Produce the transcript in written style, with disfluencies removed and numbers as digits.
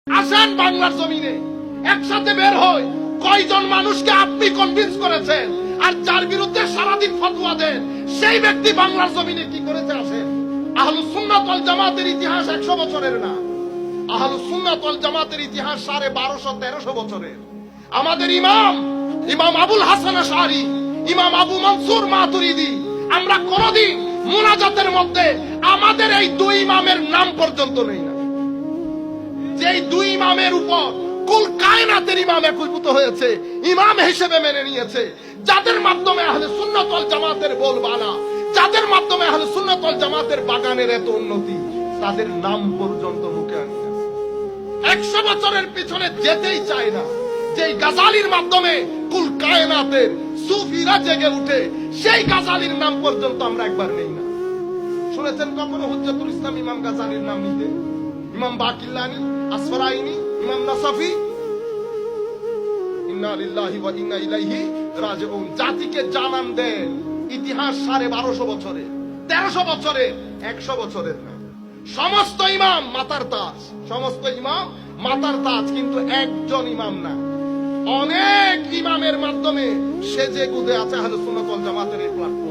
আসেন বাংলার জমিনে একসাথে বের হই। কয়জন মানুষকে আপনি কনভিন্স করেছেন আর যার বিরুদ্ধে সারাদিন ফতোয়া দেন সেই ব্যক্তি বাংলার জমিনে কি করেছে? আসেন। আহলুস সুন্নাত ওয়াল জামাতের ইতিহাস 100 বছরের না। আহলুস সুন্নাত ওয়াল জামাতের ইতিহাস 1250-1300 বছরের। আমাদের ইমাম আবুল হাসান আশআরী, ইমাম আবু মনসুর মাতুরিদি, আমরা কোনদিন মুনাজাতের মধ্যে আমাদের এই দুই ইমামের নাম পর্যন্ত নেই না। যে দুই ইমামের উপর কুল কায়নাতের ইমাম একীভূত হয়েছে, ইমাম হিসেবে মেনে নিয়েছে, যাদের মাধ্যমে আহলে সুন্নাত ওয়াল জামাতের বলবালা, যাদের মাধ্যমে আহলে সুন্নাত ওয়াল জামাতের বাগানের এত উন্নতি, তাদের নাম পর্যন্ত মুখে আনি না। 100 বছরের পিছনে যেতেই চায় না। যে গাজালির মাধ্যমে কুল কায়নাতের সুফিরা জেগে উঠে, সেই গাজালির নাম পর্যন্ত আমরা একবার নেই না। শুনেছেন কখনো হুজ্জাতুল ইসলাম ইমাম গাজালির নাম নিতে? ইমাম বাকিল্লানি, আসফারাইনি, ইমাম নাসাফি? ইন্না লিল্লাহি ওয়া ইন্না ইলাইহি রাজিউন। জাতিকে জানান দেন ইতিহাস 1250 বছরের, 1300 বছরের, 100 বছরের না। সমস্ত ইমাম মাতার তাজ, সমস্ত ইমাম মাতার তাজ, কিন্তু একজন ইমাম না। অনেক ইমামের মাধ্যমে সেজে গুদে আছে আহলে সুন্নাত ওয়াল জামাতের এই প্ল্যাটফর্ম।